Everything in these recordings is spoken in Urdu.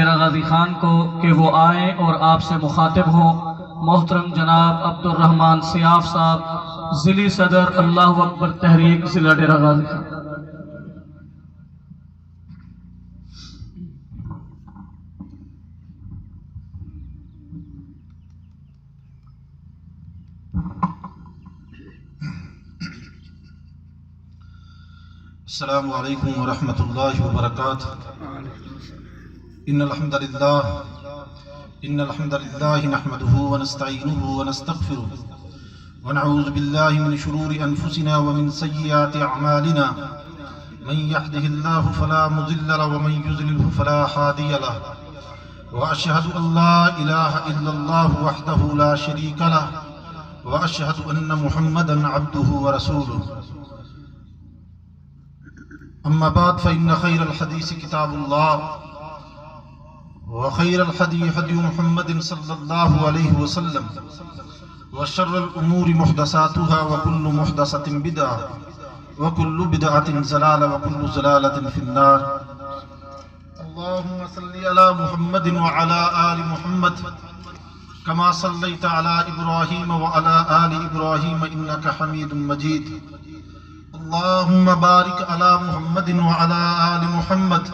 غازی خان کو کہ وہ آئیں اور آپ سے مخاطب ہوں۔ محترم جناب عبدالرحمن سیاف صاحب، ضلعی صدر اللہ اکبر تحریک ضلع ڈیرہ غازی خان۔ السلام علیکم ورحمۃ اللہ وبرکاتہ۔ ان الحمد للہ نحمده ونستعینه ونستغفره ونعوذ باللہ من شرور انفسنا ومن سیئات اعمالنا، من يهده الله فلا مضل له ومن يضلل فلا هادي له، واشهد ان لا اله الا الله وحده لا شريك له، واشهد ان محمدا عبده ورسوله۔ اما بعد فان خير الحديث كتاب الله، وخير الهدي هدي محمد صلى الله عليه وسلم، وشر الامور محدثاتها وكل محدثة بدعة وكل بدعة ضلالة وكل ضلالة في النار۔ اللهم صل على محمد وعلى آل محمد كما صليت على إبراهيم وعلى آل إبراهيم إنك حميد مجيد۔ اللهم بارك على محمد وعلى آل محمد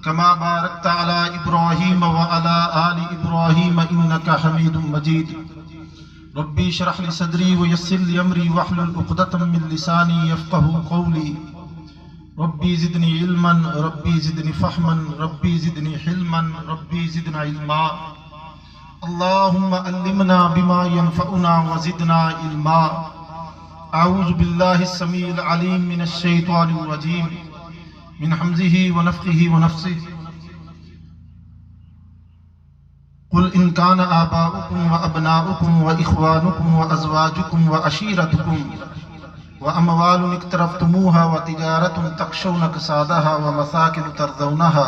كما باركت على إبراهيم وعلى آل إبراهيم إنك حميد مجيد۔ ربي اشرح لي صدري ويسر لي أمري واحلل عقدة من لساني يفقهوا قولي۔ ربي زدني علما، ربي زدني فهما، ربي زدني حلما، ربي زدنا علما۔ اللهم علمنا بما ينفعنا وزدنا علما۔ اعوذ باللہ السمیع العلیم من الشیطان الرجیم، من حمزه ونفخه ونفثه۔ قل ان كان آباؤكم وأبناؤكم وإخوانكم وأزواجكم وعشيرتكم وأموال اقترفتموها وتجارة تخشون كسادها ومساكن ترضونها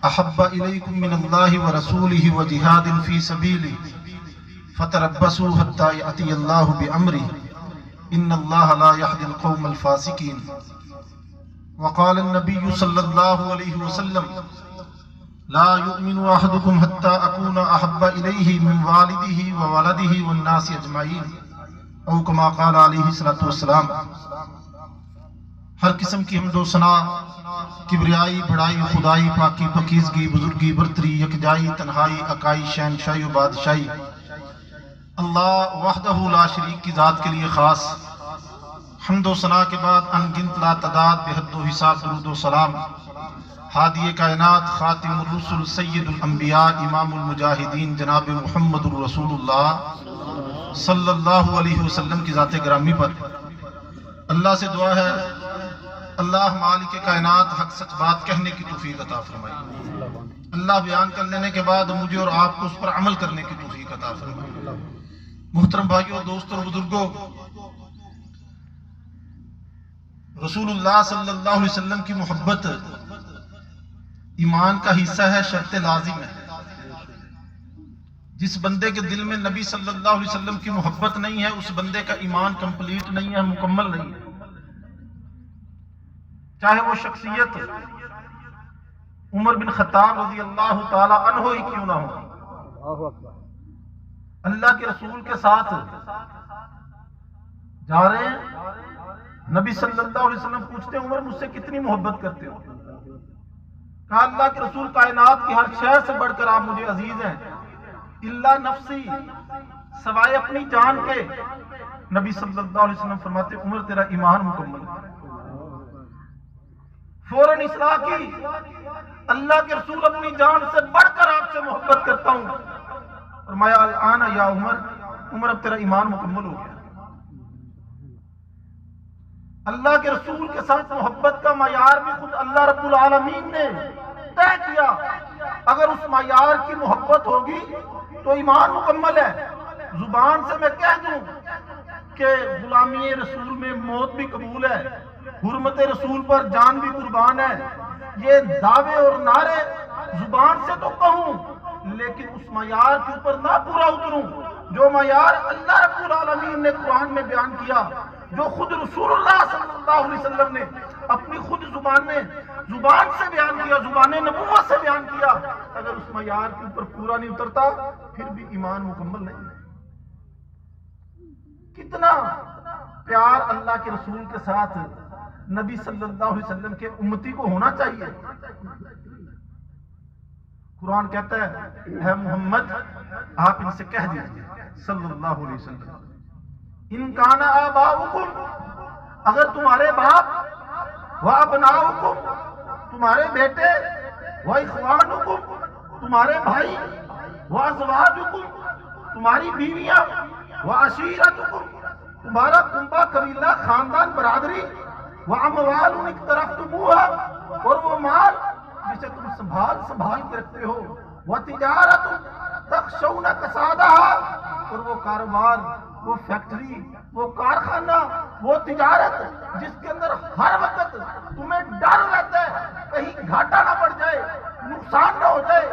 أحب إليكم من الله ورسوله وجهاد في سبيله فتربصوا حتى يأتي الله بأمره ان اللہ لا يهدي القوم الفاسقین۔ وقال النبی صلی اللہ علیہ وسلم لا يؤمن احدكم حتى اكون احب الیہ من والدہ وولدہ والناس اجمعین، او کما قال علیہ الصلوۃ والسلام۔ ہر قسم کی حمد و ثنا، کبریائی، بڑائی، خدائی، پاکی، پاکیزگی، بزرگی، برتری، یکجائی، تنہائی، اکائی، شہنشاہی و بادشاہی اللہ وحدہ لا شریک کی ذات کے لیے خاص۔ حمد و ثنا کے بعد ان گنت لا تعداد بے حد و حساب درود و سلام ہادی کائنات، خاتم الرسل، سید الانبیاء، امام المجاہدین جناب محمد الرسول اللہ صلی اللہ علیہ وسلم کی ذات گرامی پر اللہ سے دعا ہے اللہ مالک کائنات حق سچ بات کہنے کی توفیق عطا فرمائے۔ اللہ بیان کر لینے کے بعد مجھے اور آپ کو اس پر عمل کرنے کی توفیق عطا فرمائے۔ محترم بھائیوں، دوستوں اور بزرگوں، رسول اللہ صلی اللہ علیہ وسلم کی محبت ایمان کا حصہ ہے، شرط لازم ہے۔ جس بندے کے دل میں نبی صلی اللہ علیہ وسلم کی محبت نہیں ہے، اس بندے کا ایمان کمپلیٹ نہیں ہے، مکمل نہیں ہے۔ چاہے وہ شخصیت عمر بن خطاب رضی اللہ تعالی عنہ ہی کیوں نہ ہو، اللہ کے رسول کے ساتھ جا رہے ہیں، نبی صلی اللہ علیہ وسلم پوچھتے ہیں عمر مجھ سے کتنی محبت کرتے ہو؟ کہا اللہ کے رسول کائنات کی ہر شے سے بڑھ کر آپ مجھے عزیز ہیں، الا نفسی، سوائے اپنی جان کے۔ نبی صلی اللہ علیہ وسلم فرماتے عمر تیرا ایمان مکمل ہے۔ فوراً اصلاح کی، اللہ کے رسول اپنی جان سے بڑھ کر آپ سے محبت کرتا ہوں۔ فرمایا الآن یا عمر اب تیرا ایمان مکمل ہو گیا۔ اللہ کے رسول کے ساتھ محبت کا معیار بھی خود اللہ رب العالمین نے طے کیا۔ اگر اس معیار کی محبت ہوگی تو ایمان مکمل ہے۔ زبان سے میں کہہ دوں کہ غلامی رسول میں موت بھی قبول ہے، حرمت رسول پر جان بھی قربان ہے، یہ دعوے اور نعرے زبان سے تو کہوں لیکن اس معیار کے اوپر نہ پورا اتروں جو معیار اللہ رب العالمین نے قرآن میں بیان کیا، جو خود رسول اللہ صلی اللہ علیہ وسلم نے اپنی خود زبان میں زبان سے بیان کیا، زبان نبوت سے بیان کیا، اگر اس معیار کے اوپر پورا نہیں اترتا پھر بھی ایمان مکمل نہیں ہے۔ کتنا پیار اللہ کے رسول کے ساتھ نبی صلی اللہ علیہ وسلم کے امتی کو ہونا چاہیے۔ قرآن کہتا ہے اے محمد آپ ان سے کہہ دیجئے صلی اللہ علیہ وسلم، ان کان آباؤکم، اگر تمہارے باپ، و ابناؤکم، تمہارے بیٹے، و اخوانکم، تمہارے بھائی، و ازواجکم، تمہاری بیویاں، و عشیرتکم، تمہارا کنبہ قبیلہ خاندان برادری، و اموال اقترفتموها، اور وہ مال جسے تم سنبھال کے رکھتے ہو، وہ تجارت تخشون کسادها، اور وہ کاروبار، وہ فیکٹری، وہ کارخانہ، وہ تجارت جس کے اندر ہر وقت تمہیں ڈر رہتا ہے کہیں گھاٹا نہ پڑ جائے، نقصان نہ ہو جائے،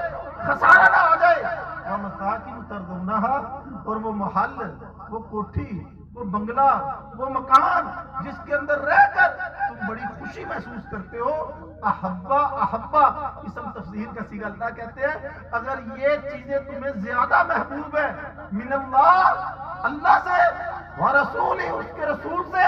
خسارہ نہ آ جائے، ومساکن ترضونها، اور وہ محل، وہ کوٹھی، وہ بنگلہ، وہ مکان جس کے اندر رہ کر تم بڑی خوشی محسوس کرتے ہو، احبا، اسم تفضیل کا صیغہ اللہ کہتے ہیں اگر یہ چیزیں تمہیں زیادہ محبوب ہے من اللہ سے، ورسول، اس کے رسول سے،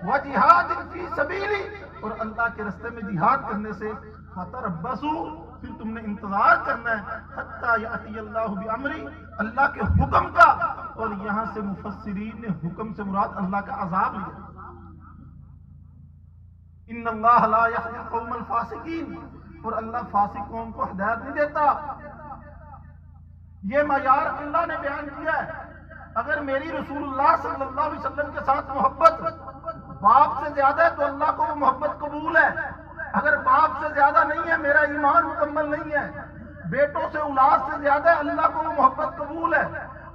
وجہاد فی سبیلی، اور اللہ کے راستے میں جہاد کرنے سے، فتربصوا، پھر تم نے انتظار کرنا ہے، حتی یأتی اللہ بامری، اللہ کے حکم کا، اور یہاں سے مفسرین نے حکم سے مراد اللہ کا عذاب لیا۔ ان اللہ لا یہدی القوم الفاسقین، اور اللہ فاسق قوم کو ہدایت نہیں دیتا۔ یہ معیار اللہ نے بیان کیا ہے۔ اگر میری رسول اللہ صلی اللہ علیہ وسلم کے ساتھ محبت باپ سے زیادہ ہے تو اللہ کو وہ محبت قبول ہے، اگر باپ سے زیادہ نہیں ہے میرا ایمان مکمل نہیں ہے، بیٹوں سے اولاد سے زیادہ ہے اللہ کو وہ محبت قبول ہے،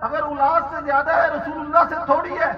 اگر اولاد سے زیادہ ہے رسول اللہ سے تھوڑی ہے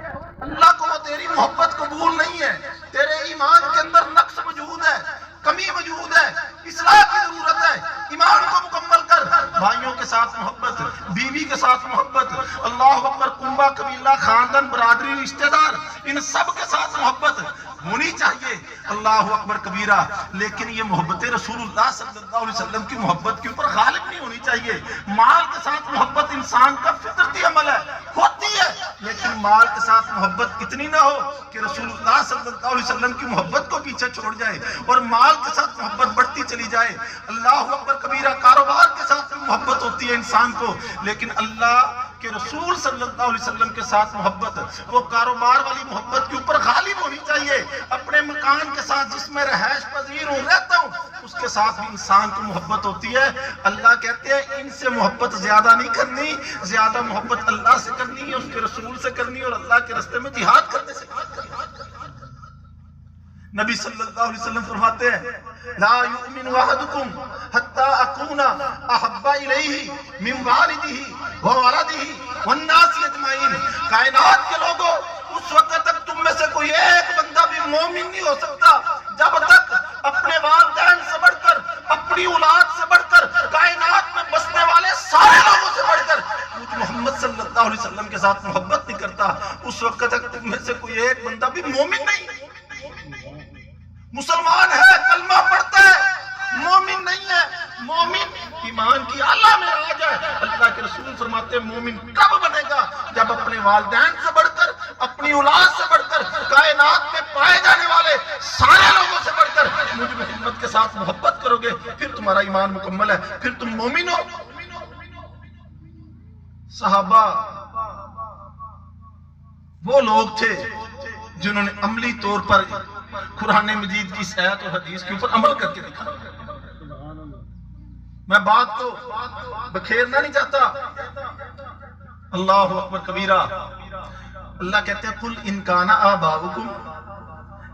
اللہ کو وہ تیری محبت قبول نہیں ہے، تیرے ایمان کے اندر نقص موجود ہے، کمی موجود ہے، اصلاح کی ضرورت ہے، ایمان کو مکمل کر۔ بھائیوں کے ساتھ محبت، بیوی کے ساتھ محبت، اللہ اکبر، کنبہ قبیلہ خاندان برادری رشتہ دار، ان سب کے ساتھ محبت ہونی چاہیے، اللہ اکبر کبیرہ، لیکن یہ محبت رسول اللہ صلی اللہ علیہ وسلم کی محبت کے اوپر غالب نہیں ہونی چاہیے۔ مال کے ساتھ محبت انسان کا فطرتی عمل ہے، ہوتی ہے، لیکن مال کے ساتھ محبت اتنی نہ ہو کہ رسول اللہ صلی اللہ علیہ وسلم کی محبت کو پیچھے چھوڑ جائے اور مال کے ساتھ محبت بڑھتی چلی جائے۔ اللہ اکبر کبیرہ، کاروبار کے ساتھ محبت ہوتی ہے انسان کو، لیکن اللہ کہ رسول صلی اللہ علیہ وسلم کے ساتھ محبت، وہ کاروبار والی محبت کے اوپر غالب ہونی چاہیے۔ اپنے مکان کے ساتھ جس میں رہائش پذیر ہوں، رہتا ہوں، اس کے ساتھ بھی انسان کو محبت ہوتی ہے۔ اللہ کہتے ہیں ان سے محبت زیادہ نہیں کرنی، زیادہ محبت اللہ سے کرنی ہے، اس کے رسول سے کرنی ہے، اور اللہ کے راستے میں جہاد کرنے سے۔ نبی صلی اللہ علیہ وسلم فرماتے ہیں لا یؤمن احدکم حتی اکون احب الیہ من والدہ وولدہ والناس اجمعین، کائنات کے لوگوں اس وقت تک تم میں سے کوئی ایک بندہ بھی مومن نہیں ہو سکتا جب تک اپنے والدین سے بڑھ کر، اپنی اولاد سے بڑھ کر، کائنات میں بسنے والے سارے لوگوں سے بڑھ کر مجھ محمد صلی اللہ علیہ وسلم کے ساتھ محبت نہیں کرتا، اس وقت تک تم میں سے کوئی ایک بندہ بھی مومن نہیں۔ مسلمان ہے، کلمہ پڑھتا ہے، مومن نہیں ہے۔ مومن ایمان کی اعلیٰ میں آ جائے۔ اللہ کے رسول فرماتے ہیں مومن کب بنے گا؟ جب اپنے والدین سے بڑھ کر، اپنی اولاد سے بڑھ کر، کائنات میں پائے جانے والے سارے لوگوں سے بڑھ کر مجھ محمد کے ساتھ محبت کرو گے، پھر تمہارا ایمان مکمل ہے، پھر تم مومن ہو۔ صحابہ وہ لوگ تھے جنہوں نے عملی طور پر قرآن مجید کی اس آیت اور حدیث کے اوپر عمل کر کے دکھا۔ میں بات کو بکھیرنا نہیں چاہتا۔ اللہ اکبر کبیرہ۔ اللہ کہتے ہیں قل ان کان آباؤکم،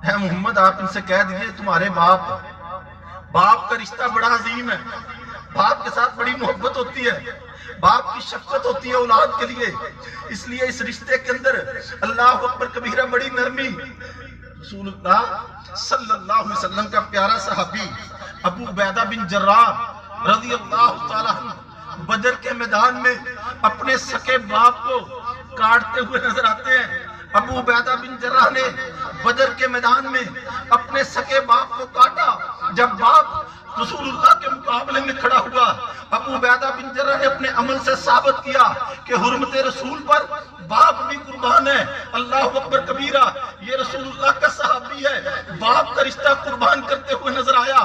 اے محمد آپ ان سے کہہ دیجئے تمہارے باپ کا رشتہ بڑا عظیم ہے، باپ کے ساتھ بڑی محبت ہوتی ہے، باپ کی شفقت ہوتی ہے اولاد کے لیے، اس لیے اس رشتے کے اندر اللہ اکبر کبیرہ بڑی نرمی۔ رسول اللہ صلی اللہ علیہ وسلم کا پیارا صحابی ابو عبیدہ بن جراح رضی اللہ تعالیٰ عنہ بدر کے میدان میں اپنے سکے باپ کو کاٹتے ہوئے نظر آتے ہیں۔ ابو عبیدہ بن جراح نے بدر کے میدان میں اپنے سکے باپ کو کاٹا، جب باپ رسول اللہ کے مقابلے میں کھڑا ہوا، ابو عبیدہ بن جرح نے اپنے عمل سے ثابت کیا کہ حرمت رسول پر باپ بھی قربان ہے۔ اللہ اکبر کبیرہ، یہ رسول اللہ کا صحابی ہے، باپ کا رشتہ قربان کرتے ہوئے نظر آیا۔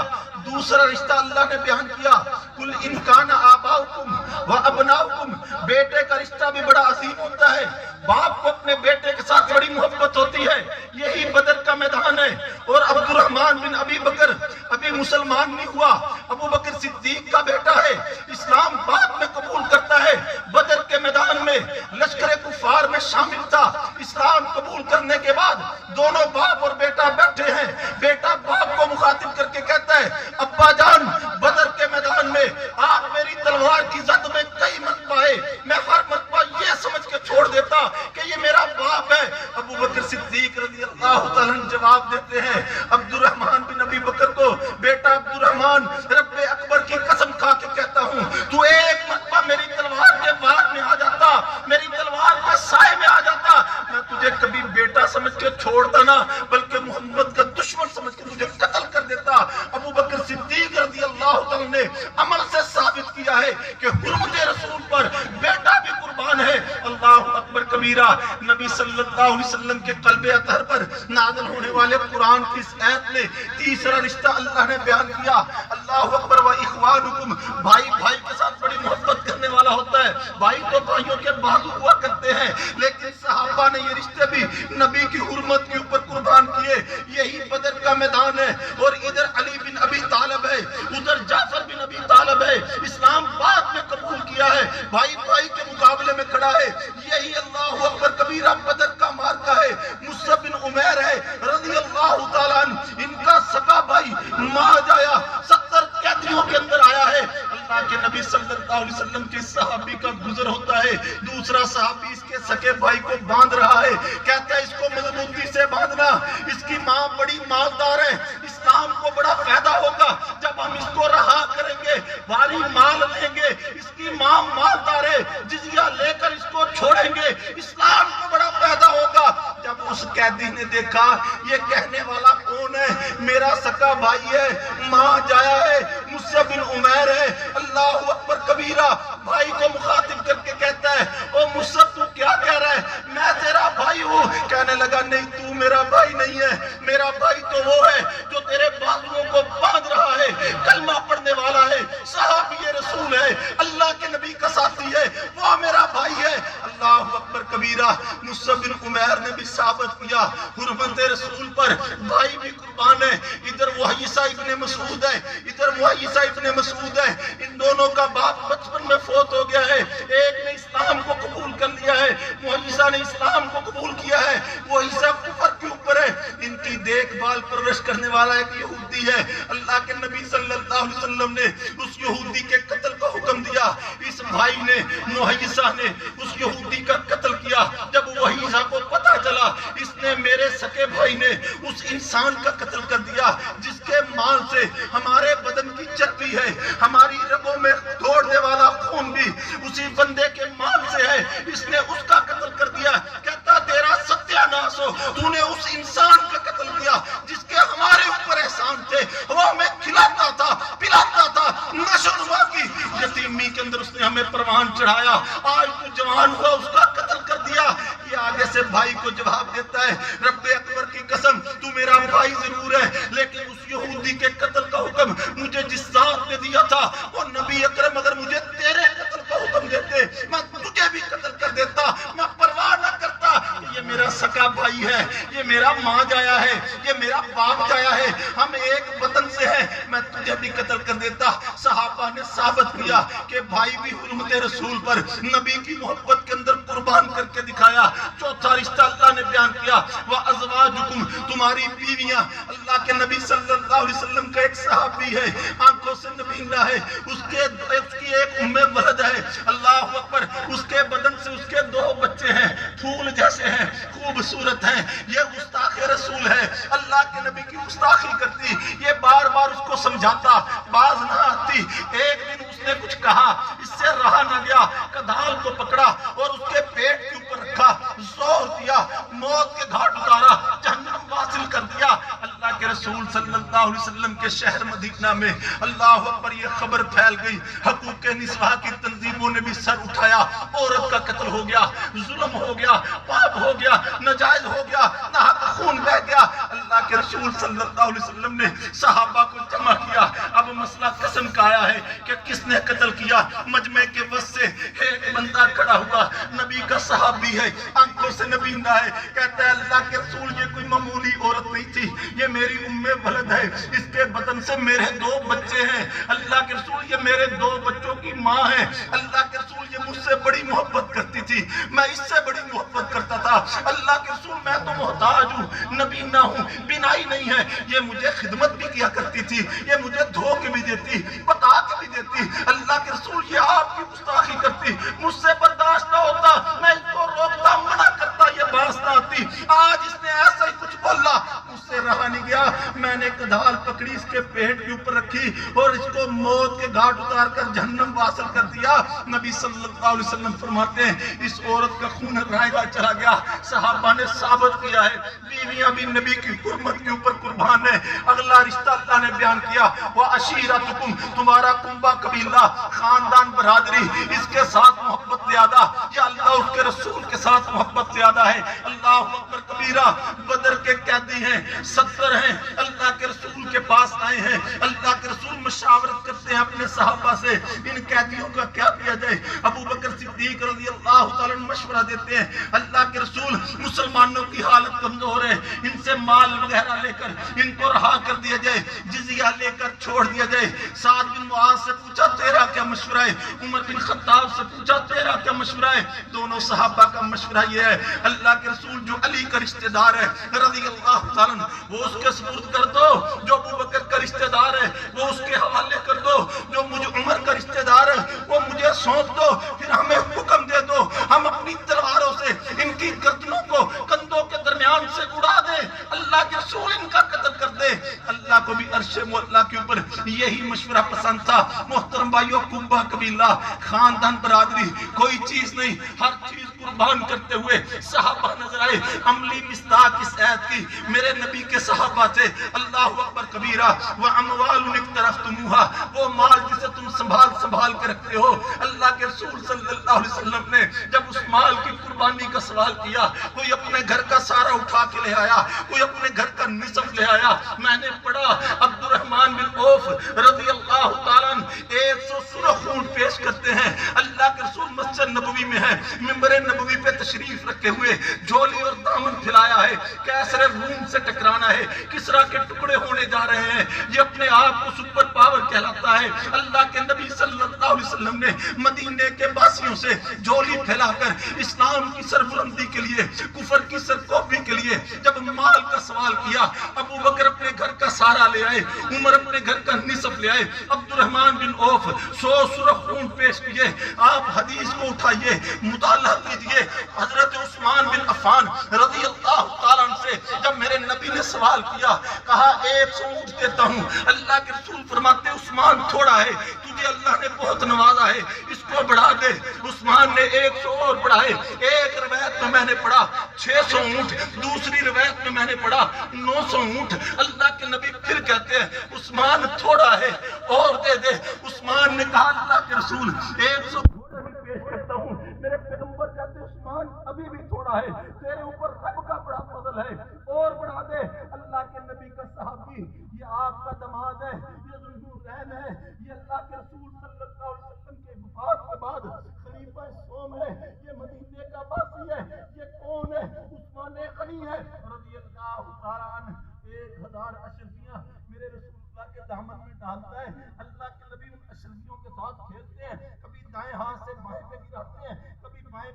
دوسرا رشتہ اللہ نے بیان کیا، کل ان کان آباؤکم و ابناؤکم، بیٹے کا رشتہ بھی بڑا عظیم ہوتا ہے، باپ کو اپنے بیٹے کے ساتھ بڑی محبت ہوتی ہے۔ یہی بدر کا میدان ہے، اور عبد الرحمن بن ابی بکر ابھی مسلمان نہیں ہوا، ابو بکر صدیق کا بیٹا ہے، اسلام بعد میں قبول کرتا ہے۔ بدر کے میدان میں لشکر کفار میں شامل تھا، اسلام قبول کرنے کے بعد دونوں باپ اور بیٹا بیٹھے ہیں، بیٹا باپ کو مخاطب کر کے کہتا ہے، ابا جان بدر کے میدان میں آپ میری تلوار کی زد میں کئی مرتبہ آئے، میں ہر مرتبہ یہ سمجھ کے چھوڑ دیتا کہ یہ میرا باپ ہے۔ ابو بکر صدیق رضی اللہ تعالیٰ عنہ جواب دیتے ہیں عبد الرحمن بن ابی بکر کو، بیٹا عبد الرحمن رب اکبر کی قسم کھا کے کہتا ہوں، تو ایک مرتبہ میری تلوار کے وار میں آ جاتا، میری تلوار کے سائے میں آ جاتا، میں تجھے کبھی بیٹا سمجھ کے چھوڑتا نہ بلکہ محمد کا دشمن سمجھ کے تجھے قتل کر دیتا۔ ابو بکر صدیق رضی اللہ تعالیٰ نے عمل سے ثابت کیا ہے کہ حرمت رسول پر بیٹا بھی قربان ہے۔ اللہ اکبر کبیرہ، نبی صلی اللہ علیہ وسلم کے قلب اطہر پر نازل ہونے والے قرآن کی اس آیت میں تیسرا رشتہ اللہ نے بیان کیا، اللہ اکبر، و اخوانکم، بھائی بھائی کے ساتھ بڑی محبت کرنے والا ہوتا ہے، بھائی تو بھائیوں کے بازو ہوا کرتے ہیں، لیکن صحابہ نے یہ رشتے بھی نبی کی حرمت کے اوپر قربان کیے۔ یہی بدر کا میدان ہے، اور ادھر علی بن ابی طالب ہے، ادھر جعفر بن ابی طالب ہے، اسلام بعد میں قبول کیا ہے، بھائی بھائی کے مقابلے میں کھڑا ہے۔ یہی اللہ اکبر کبیرہ بدر کا مارکا ہے، مصعب بن عمیر ہے رضی اللہ تعالیٰ عنہ، ان کا سگا بھائی مار جایا، 70 قیدیوں کے اندر آیا ہے۔ اللہ کے نبی صلی اللہ علیہ وسلم کے صحابی کا گزر ہوتا ہے، دوسرا صحابی اس کے سکے بھائی کو باندھ رہا ہے، کہتا ہے اس کو مضبوطی سے باندھنا، اس کی ماں بڑی مالدار ہے، اسلام کو بڑا فائدہ ہوگا جب ہم اس کو رہا کریں گے، بھاری مال لیں گے، اس کی ماں مالدار ہے، جزیہ لے کر اس کو چھوڑیں گے، اسلام کو بڑا فائدہ ہوگا۔ جب اس قیدی نے دیکھا یہ کہنے والا کون ہے، میرا سکا بھائی ہے، ماں جایا ہے، مصعب بن عمیر ہے، اللہ اکبر کبیرہ، بھائی کو مخاطب کر کے کہتا ہے، او مصعب تو کیا کہہ رہا ہے، میں تیرا بھائی ہوں۔ کہنے لگا نہیں، تو میرا بھائی نہیں ہے، میرا بھائی تو وہ ہے جو تیرے بازوؤں کو باندھ رہا ہے، کلمہ پڑھنے والا ہے، صحابی رسول ہے، اللہ کے نبی کا ساتھی ہے، وہ میرا بھائی ہے۔ اللہ اکبر کبیرہ، مصعب بن عمیر نے بھی ثابت کیا حرمت رسول پر بھائی بھی قربان ہے۔ ادھر وحیثہ ابن مسعود ہے، ادھر وحیثہ ابن مسعود ہے، ان دونوں کا باپ بچپن میں فوت ہو گیا ہے، ایک نے اسلام کو قبول کر لیا ہے، وحیثہ نے اسلام کو قبول کیا ہے، وحیثہ کفر کے اوپر ہے، ان کی دیکھ بھال پرورش کرنے والا ایک یہودی ہے۔ اللہ کے نبی صلی اللہ علیہ وسلم نے اس یہودی کے قتل کا حکم دیا، اس بھائی نے وحیثہ نے اس یہودی کا قتل کیا۔ جب وحیثہ کو پتہ چلا اس نے میرے سکے بھائی نے اس انسان کا قتل کر دیا جس کے مال سے ہمارے بدن کی چربی ہے، ہماری رگوں میں دوڑنے والا خون بھی اسی بندے کے مال سے ہے، اس نے اس کا قتل کر دیا۔ کہتا تیرا ستیہ ناس ہو، تو نے اس انسان کا قتل کیا جس کے ہمارے اوپر احسان تھے، وہ ہمیں کھلاتا تھا، پلاتا تھا، نشو نما کی یتیمی کے اندر اس نے ہمیں پروان چڑھایا، آج تو جوان ہوا اس کا قتل کر دیا۔ یہ آگے سے بھائی کو جواب دیتا ہے، رب اکبر کی قسم تو میرا بھائی ضرور ہے، لیکن اس یہودی کے قتل کا حکم مجھے جس ذات نے دیا تھا وہ نبی اکرم اگر مجھے تیرے قتل کا حکم دیتے میں تجھے بھی قتل کر دیتا، میں پرواہ نہ کرتا کہ یہ میرا سکا بھائی ہے، یہ میرا ماں جایا ہے، یہ میرا باپ جایا ہے، ہم ایک وطن سے ہیں، میں تجھے بھی قتل کر دیتا۔ صحابہ نے ثابت کیا کہ بھائی بھی حرمت رسول پر نبی کی محبت کے اندر قربان کر کے دکھایا۔ چوتھا رشتہ اللہ نے بیان کیا، وَأَزْوَاجُكُمْ، تمہاری بیویاں۔ اللہ کے نبی صلی اللہ علیہ وسلم کا ایک صحابی ہے، آنکھوں سے نبینا ہے، اس کی ایک ام ولد ہے، اللہ اکبر، اس کے بدن سے اس کے 2 بچے ہیں، پھول جیسے ہیں، خوبصورت ہیں، یہ گستاخ رسول ہے، اللہ کے نبی کی گستاخی کرتی، یہ بار بار اس کو سمجھاتا، باز نہ آتی۔ ایک دن اس نے کچھ کہا، اس سے رہا نہ گیا، کدال کو پکڑا اور اس کے پیٹ کے اوپر رکھا، زور دیا، موت کے گھاٹ اتارا، جہنم واصل کر دیا۔ اللہ کے رسول صلی اللہ علیہ وسلم کے شہر مدینہ میں اللہ اکبر یہ خبر پھیل گئی، حقوق نسواں کی تنظیموں نے بھی سر اٹھایا، عورت کا قتل ہو گیا، ظلم ہو گیا، پاپ ہو گیا، ناجائز ہو گیا، ناحق خون بہ گیا۔ اللہ کے رسول صلی اللہ علیہ وسلم نے صحابہ کو جمع کیا، اب مسئلہ قسم کا آیا ہے کہ کس نے قتل کیا۔ مجمع کے وسط سے ایک بندہ کھڑا ہوا، نبی کا صحابی ہے، آنکھوں سے نبی نہ ہے، کہتا ہے اللہ کے رسول یہ کوئی معمولی عورت نہیں تھی، یہ میری ولد ہے، اس کے بدن سے میرے 2 بچے ہیں، اللہ کے رسول یہ میرے 2 بچوں کی ماں ہے، اللہ کے رسول یہ مجھ سے بڑی محبت کرتی تھی، میں اس سے بڑی محبت کرتا تھا، اللہ کے رسول میں تو محتاج ہوں، نبی نہ ہوں، بینائی نہیں ہے، یہ مجھے خدمت بھی کیا کرتی تھی، یہ مجھے دھو کے بھی دیتی، بتا کے بھی دیتی، اللہ کے رسول یہ آپ کی گستاخی کرتی، مجھ سے برداشت نہ ہوتا، میں اس کو روکتا، منع کرتا، یہ باس نہ آتی، آج اس نے ایسا ہی کچھ بولا، مجھ سے رہا نہیں گیا، میں نے کدال پکڑی، اس کے پیٹ کے اوپر رکھی اور اس کو موت کے گھاٹ اتار کر جہنم واصل کر دیا۔ نبی صلی اللہ علیہ وسلم فرماتے ہیں اس عورت کا خون رائگاں چلا گیا۔ صحابہ نے ثابت کیا ہے بیویاں بھی نبی کی حرمت کے اوپر قربان ہے۔ اگلا رشتہ اللہ نے بیان کیا، وَعَشِيرَتُكُمْ، تمہارا کنبہ قبیلہ، خاندان برادری، اس کے ساتھ محبت زیادہ، یا اللہ اس کے رسول کے ساتھ محبت زیادہ ہے۔ اللہ اکبر کبیرہ، بدر کے قیدی ہیں، 70 ہیں، اللہ کے رسول کے پاس آئے ہیں، اللہ کے رسول مشاورت کرتے ہیں اپنے صحابہ سے ان قیدیوں کا کیا کیا جائے۔ ابو بکر صدیق رضی اللہ تعالیٰ مشورہ دیتے ہیں، اللہ کے رسول مسلمانوں کی حالت کمزور ہے، ان سے مال وغیرہ لے کر ان کو رہا کر دیا جائے، جزیہ لے کر چھوڑ دیا جائے۔ سعد بن معاذ سے پوچھا تیرا کیا مشورہ ہے، عمر بن خطاب سے پوچھا تیرا کیا مشورہ ہے۔ دونوں صحابہ کا مشورہ یہ ہے، اللہ کے رسول جو علی کا رشتہ دار ہے رضی اللہ تعالیٰ وہ اس کے سپرد کر دو، جو ابو بکر کا رشتہ دار ہے وہ اس کے حوالے کر دو، جو مجھ عمر کا رشتہ دار ہے وہ مجھے سونپ دو، پھر ہمیں حکم دے دو ہم اپنی تلواروں سے ان کی گردنوں کو کندھوں کے درمیان سے اڑا دیں، اللہ کے رسول ان کا قتل کر دے۔ اللہ کو بھی عرش معلیٰ کے اوپر یہی مشورہ پسند تھا۔ محترم بھائیو، کنبہ قبیلہ، خاندان برادری، کوئی چیز نہیں، ہر چیز قربان کرتے ہوئے صحابہ نظر آئے۔ عملی مصداق اس آیت کی میرے نبی کے صحابہ تھے۔ اللہ اکبر کبیرہ، وَأَمْوَالٌ اقْتَرَفْتُمُوهَا، وہ مال جسے تم سنبھال کے رکھتے ہو۔ اللہ کے رسول صلی اللہ علیہ وسلم نے جب اس مال کی قربانی کا سوال کیا، کوئی اپنے گھر کا سارا اٹھا کے لے آیا، کوئی اپنے گھر کا نصف لے آیا۔ میں نے پڑھا عبد الرحمن بن عوف رضی اللہ تعالیٰ 100 سرخ اونٹ پیش کرتے ہیں۔ اللہ کے رسول مسجد نبوی میں ہے، منبر نبوی پہ تشریف رکھے ہوئے، جھولی اور دامن پھیلایا ہے، کیسر روم سے ٹکرانا ہے، کسرا کے ٹکڑے ہونے جا رہے ہیں، یہ اپنے آپ کو سپر پاور کہلاتا ہے۔ اللہ کے نبی صلی اللہ علیہ وسلم نے مدینے کے باسیوں سے جھولی پھیلا کر اسلام کی سربلندی کے لیے، کفر کی سرکوبی کے لیے جب مال کا سوال کیا، ابو بکر اپنے گھر کا سارا لے آئے، عمر اپنے گھر کا نصف لے آئے، عبد الرحمن بن عوف 100 سرخ اونٹ پیش کیے۔ آپ حدیث کو اٹھائیے، مطالعہ کیجئے۔ حضرت عثمان بن عفان رضی اللہ تعالیٰ عنہ سے جب میرے نبی نے سوال کیا، کہا 100 اونٹ دیتا ہوں، اللہ کے رسول فرماتے عثمان تھوڑا ہے، تجھے اللہ نے بہت نوازا ہے، اس کو بڑھا دے۔ عثمان نے 100 اور بڑھائے۔ ایک روایت میں نے پڑھا 600 اونٹ، دوسری روایت میں نے پڑھا 900 اونٹ۔ اللہ کے نبی پھر کہتے ہیں عثمان تھوڑا ہے اور دے دے۔ عثمان نے کہا اللہ کے رسول 100 گھوڑے بھی پیش کرتا ہوں۔ میرے پیغمبر کہتے عثمان ابھی بھی تھوڑا ہے، تیرے اوپر رب کا بڑا فضل ہے اور بڑھا دے۔ اللہ کے نبی کا صحابی، یہ آپ کا دماد ہے، یہ ذوالنورین ہے، یہ اللہ کے رسول صلی اللہ علیہ وسلم کے وفات کے بعد خلیفہ سوم ہے، یہ مدینے کا باسی ہے، یہ کون ہے؟ عثمان غنی ہے رضی اللہ تعالیٰ عنہ۔ 1000 اشرفیاں میرے رسول اللہ کے دامن میں ڈالتا ہے۔ اللہ کے نبی ان اشرفیوں کے ساتھ کھیلتے ہیں، کبھی دائیں ہاتھ سے بائیں پہ گراتے ہیں، کبھی بائیں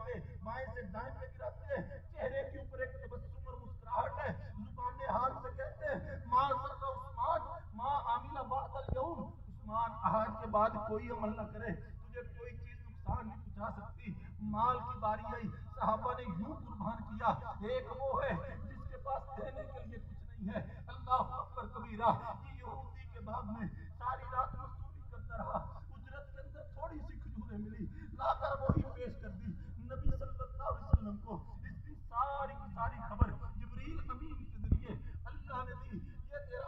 سے دائیں پہ گراتے ہیں۔ چہرے کے اوپر ایک تبسم اور مسکراہٹ ہے، زبان حال سے کہتے ہیں ماں ذرا عثمان ماں عاملہ بعد اليوم، عثمان آج کے بعد کوئی عمل نہ کرے، تجھے کوئی چیز نقصان نہیں پہنچا سکتی۔ مال کی باری آئی، صحابہ نے یوں قربان کیا۔ ایک وہ ہے جس کے پاس دینے کے لیے کچھ نہیں ہے، اللہ اکبر کبیرہ، یہ یہودی کے باغ میں ساری رات مزدوری کرتا رہا، اجرت کے اندر تھوڑی سی کھجوریں ملی، لا کر وہی پیش کر دی نبی صلی اللہ علیہ وسلم کو۔ اس کی ساری کی ساری خبر جبریل امین کے ذریعے اللہ نے دی، یہ تیرا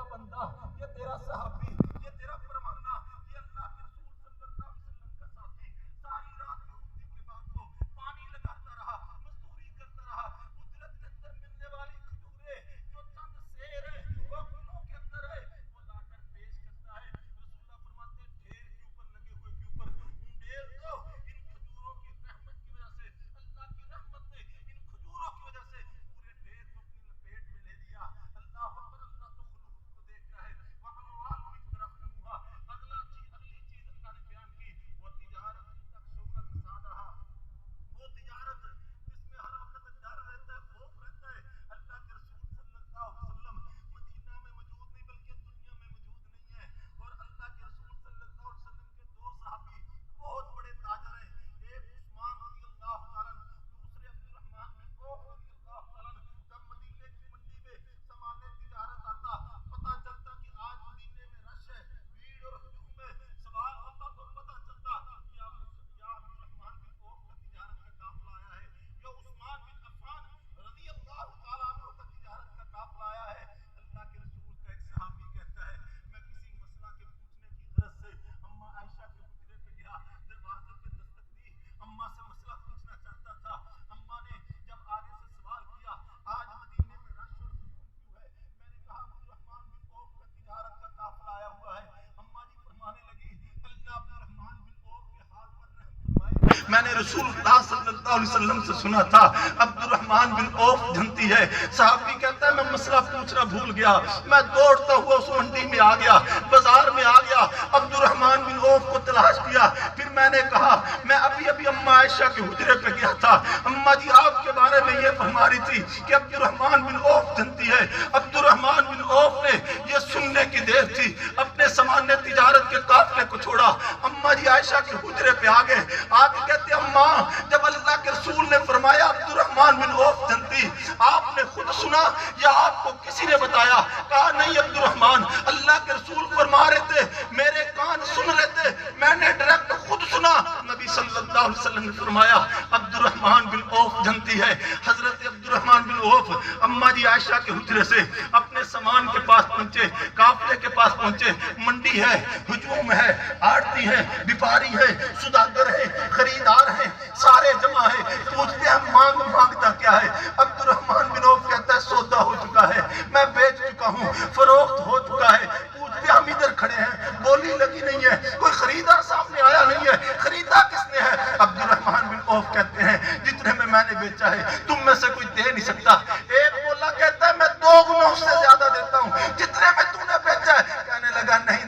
رسول اللہ صلی اللہ علیہ وسلم سے سنا تھا عبد الرحمن بن عوف جنتی ہے. صحابی کہتا ہے میں مسئلہ پوچھنا بھول گیا, میں دوڑتا ہوا اس منڈی میں آ گیا, بازار میں آ گیا, عبد الرحمن بن عوف کو تلاش کیا. پھر میں نے کہا میں ابھی اماں عائشہ کے حجرے پہ گیا تھا, اماں جی آپ کے بارے میں یہ فرما رہی تھی کہ عبد الرحمن بن عوف جنتی ہے. عبد الرحمن بن عوف نے یہ سننے کی دیر تھی, اپنے سامان تجارت کے قافلے کو چھوڑا, اماں جی عائشہ کے حجرے پہ آ گئے. آپ کہتے ہیں اماں جب اللہ کے رسول نے فرمایا عبد الرحمن بن عوف جنتی, آپ نے خود سنا یا آپ کو کسی نے بتایا؟ کہا نہیں عبد الرحمن, اللہ کے رسول فرما رہے تھے, میرے کان سن رہے تھے, میں نے ڈائریکٹ خود سنا. نبی صلی اللہ علیہ وسلم نے فرمایا عبد الرحمن بن عوف جنتی ہے. حضرت عبد الرحمن بن عوف اماں جی عائشہ کے حجرے سے اپنے سامان کے پاس پہنچے, قافلے کے پاس پہنچے. منڈی ہے, ہجوم ہے, آڑتی ہے, بیپاری ہے, سوداگر ہے, خریدار ہے, سارے جمع ہے. پوچھتے ہیں مانگتا کیا ہے؟ عبد الرحمن بن عوف کہتا ہے سودا ہو چکا ہے, میں بیچ چکا ہوں, فروخت ہو چکا ہے. پوچھتے ہم ادھر کھڑے ہیں, بولی لگی نہیں ہے, کوئی خریدار سامنے آیا نہیں ہے, خریدا کس نے ہے؟ عبد الرحمن بن عوف کہتے ہیں جتنے میں نے بیچا ہے تم میں سے کوئی دے نہیں سکتا. ایک بولا کہتا ہے میں 2 گنا اس سے زیادہ دیتا ہوں جتنے میں تم نے بیچا ہے. کہنے لگا نہیں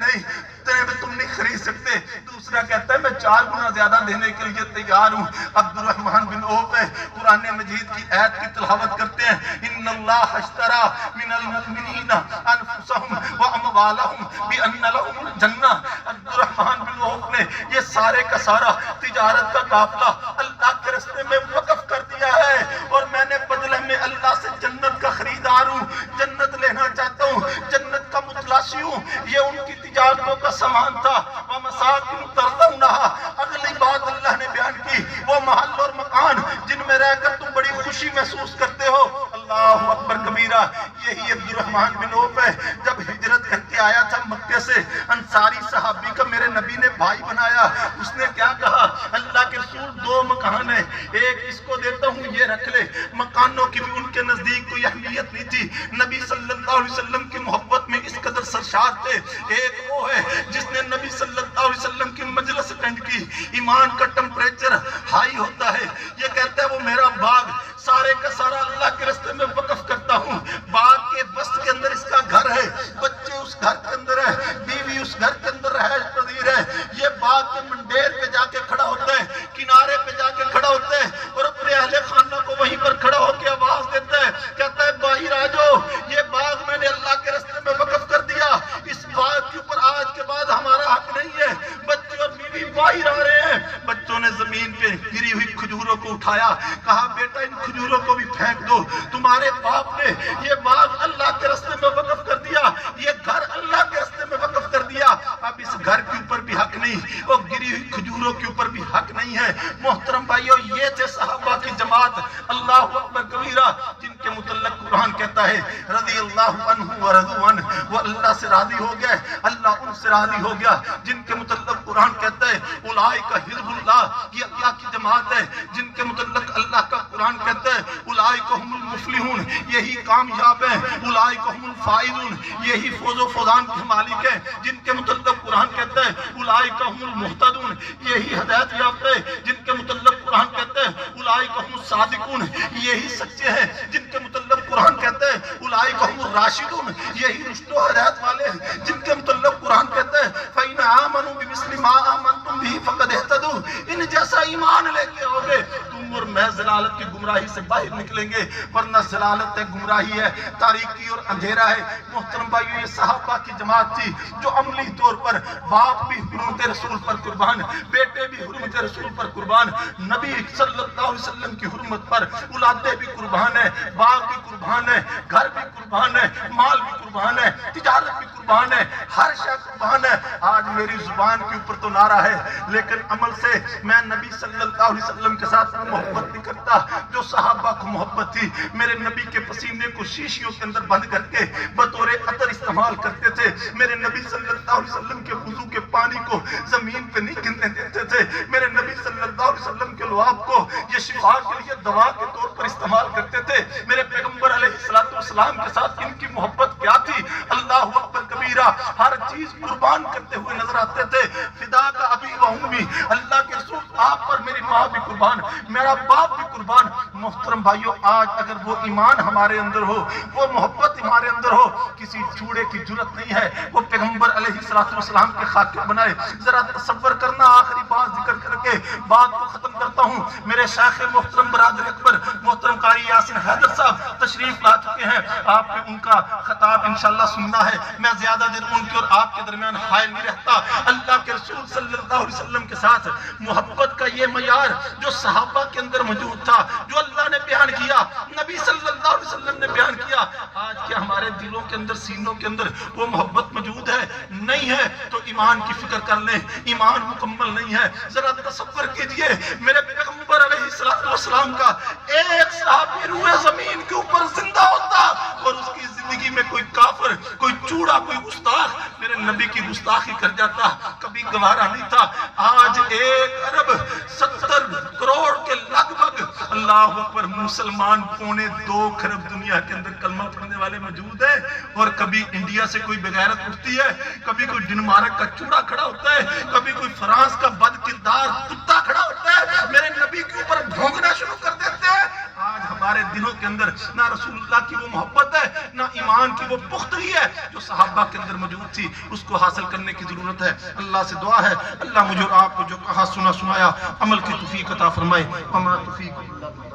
اتنے میں تم نہیں خرید سکتے. دوسرا کہتا ہے میں 4 گنا زیادہ دینے کے لیے تیار ہوں. عبد الرحمن بن عوف ہے, قرآن مجید کی آیت کی تلاوت کرتے ہیں ان اللہ اشترى من المؤمنین انفسهم واموالهم بان لهم الجنہ. عبد الرحمن بن عوف نے یہ سارے کا سارا تجارت کا قافلہ اللہ کے راستے میں وقف کر دیا ہے, اور میں نے بدلے میں اللہ سے جنت کا خریدار ہوں, جنت لینا چاہتا ہوں, جنت کا متلاشی ہوں. یہ ان کی تجارتوں کا سامان تھا. وَمَسَاكِنُ تَرْضَوْنَهَا, اگلی بات اللہ نے بیان کی, وہ محل اور مکان جن میں رہ کر تم بڑی خوشی محسوس کرتے ہو. اللہ اکبر کبیرہ. یہی عبد الرحمن بن عوف ہے, جب ہجرت کر کے آیا تھا مکے سے, انصاری صحابی کا میرے نبی نے بھائی بنایا. اس نے کیا کہا؟ اللہ کے رسول 2 مکان ہیں, ایک اس کو دیتا ہوں یہ رکھ لے. مکانوں کی بھی ان کے نزدیک کوئی اہمیت نہیں تھی. نبی صلی اللہ علیہ وسلم کی محبت میں اس قدر سرشار تھے. ایک وہ ہے جس نے نبی صلی اللہ علیہ وسلم کی مجلس اٹینڈ کی, ایمان کا ٹمپریچر ہائی ہوتا ہے. یہ کہتا ہے وہ میرا باغ سارے کا سارا اللہ کے راستے میں وقف کرتا ہوں. باغ کے وسط کے اندر اس کا گھر ہے, بچے اس گھر کے اندر ہے, بیوی اس گھر کے اندر رہائش پذیر ہے. یہ باغ کے منڈیر پہ جا کے کھڑا ہوتا ہے, کنارے پہ جا کے کھڑا ہوتا ہے, اور اپنے اہل خانہ کو وہیں پر کھڑا ہو کے آواز دیتا ہے, کہتا ہے باہر آ جاؤ, یہ باغ میں نے اللہ کے راستے میں وقف کر دیا. اس باغ کے اوپر آج کے بعد ہمارا حق نہیں ہے. بچے اور بیوی باہر آ رہے ہیں. بچوں نے زمین پہ گری ہوئی کھجوروں کو اٹھایا, کہا بیٹا ان کھجوروں کو بھی پھینک دو, تمہارے باپ نے یہ باغ اللہ کے راستے میں وقف کر دیا, یہ گھر اللہ کے راستے میں وقف کر دیا. اب اس گھر کے اوپر بھی حق نہیں, اور گری ہوئی کھجوروں کے اوپر بھی حق نہیں ہے. محترم بھائیو, یہ تھے صحابہ کی جماعت. اللہ اکبر کبیرہ, جن کے متعلق قرآن کہتا ہے رضی اللہ عنہ ورضوا عنہ, وہ اللہ سے راضی ہو گئے, اللہ ان سے راضی ہو گیا. جن کے متعلق قرآن کہتا ہے اولئک حزب اللہ, یہ اللہ کی جماعت ہے. جن کے متعلق اللہ کا قرآن کہتا ہے اولئک هم المفلحون, یہی کامیاب ہیں. اولئک هم الفائزون, یہی فوز و فوزان کے مالک ہیں. جن کے متعلق قرآن کہتا ہے اولئک هم المهتدون, یہی ہدایت یافتہ ہے. جن کے متعلق قرآن کہتا ہے اولئک هم الصادقون, یہی سچے ہیں. جن کے متعلق قرآن کہتا ہے اولئک هم الراشدون, یہی رشد و ہدایت والے ہیں. جن کے متعلق قرآن کہتا ہے فإن آمنوا بمثل ما آمنتم به فقد اهتدوا, ان جیسا ایمان لے کے آؤ گے تم اور میں ضلالت کی گمراہی سے باہر نکلیں گے, ورنہ ضلالت گمراہی ہے, تاریکی اور اندھیرا ہے. محترم بھائیو, یہ صحابہ کی جماعت تھی جو عملی طور پر باپ بھی حرمت رسول پر قربان, بیٹے بھی حرمت رسول پر قربان, نبی صلی اللہ علیہ وسلم کی حرمت پر اولادیں بھی قربان ہیں, باغ بھی قربان ہے, گھر بھی قربان ہے, مال بھی قربان ہے, تجارت بھی قربان ہے, ہر شے قربان ہے. آج میری زبان کے اوپر تو نعرہ ہے, لیکن عمل سے میں نبی صلی اللہ علیہ وسلم کے ساتھ محبت نہیں کرتا جو صحابہ کو محبت تھی. میرے نبی کے پسینے کو شیشیوں کے اندر بند کر کے بطور عطر استعمال کرتے تھے. میرے نبی صلی اللہ علیہ وسلم کے وضو کے پانی کو زمین پہ نہیں گرنے دیتے تھے. میرے نبی صلی اللہ علیہ وسلم کے لعاب کو یہ شفا کے لیے دوا کے طور پر استعمال کرتے تھے. میرے پیغمبر علیہ الصلوۃ والسلام کے ساتھ ان کی محبت کیا تھی؟ اللہ اکبر کبیرہ, ہر چیز قربان کرتے ہوئے نظر آتے تھے. فدا کا ابی و امی, اللہ کے رسول آپ پر میری ماں بھی قربان، میرا باپ بھی قربان۔ محترم بھائیوں، آج اگر وہ ایمان ہمارے اندر ہو، وہ محبت ہمارے اندر ہو، کسی چوڑے کی جرت نہیں ہے وہ پیغمبر علیہ السلام کے خاکے بنائے۔ ذرا تصور کرنا، آخری بات ذکر کر کے بات کو ختم کرتا ہوں۔ میرے شیخ محترم برادر اکبر محترم قاری یاسین حیدر صاحب تشریف لا چکے ہیں، آپ نے ان کا خطاب انشاءاللہ سننا ہے۔ میں زیادہ دیر ان کے اور آپ کے درمیان حائل نہیں رہتا۔ اللہ کے رسول صلی اللہ علیہ وسلم کے ساتھ محبت کا یہ معیار جو صحابہ کے اندر موجود تھا، جو اللہ نے بیان کیا، نبی صلی اللہ علیہ وسلم نے بیان کیا، آج کیا ہمارے دلوں کے اندر، سینوں کے اندر وہ محبت موجود ہے؟ نہیں ہے تو ایمان کی فکر کر لیں، ایمان مکمل نہیں ہے۔ ذرا تصور کیجئے میرے پیغمبر علیہ السلام کا ایک صحابی روئے زمین کے اوپر زندہ ہوتا اور اس کی زندگی میں کوئی کافر، کوئی چوڑا، کوئی گستاخ میرے نبی کی گستاخی کر جاتا، کبھی گوارا نہیں تھا۔ آج 1.70 کروڑ کے لگ بھگ، اللہ اکبر، مسلمان 2.25 کھرب دنیا کے اندر کلمہ پڑھنے والے موجود ہیں، اور کبھی انڈیا سے کوئی بغیرت اٹھتی ہے، کبھی کوئی ڈنمارک کا چوڑا کھڑا ہوتا ہے، کبھی کوئی فرانس کا بد کردار کتا کھڑا ہوتا ہے، میرے نبی کے اوپر بھونکنا شروع کر دیتے ہیں۔ آج ہمارے دلوں کے اندر نہ رسول اللہ کی وہ محبت ہے، نہ ایمان کی وہ پختگی ہے جو صحابہ کے اندر موجود تھی۔ اس کو حاصل کرنے کی ضرورت ہے۔ اللہ سے دعا ہے اللہ مجھے اور آپ کو جو کہا سنا سنایا عمل کی توفیق عطا فرمائے۔ وما توفیق الا باللہ۔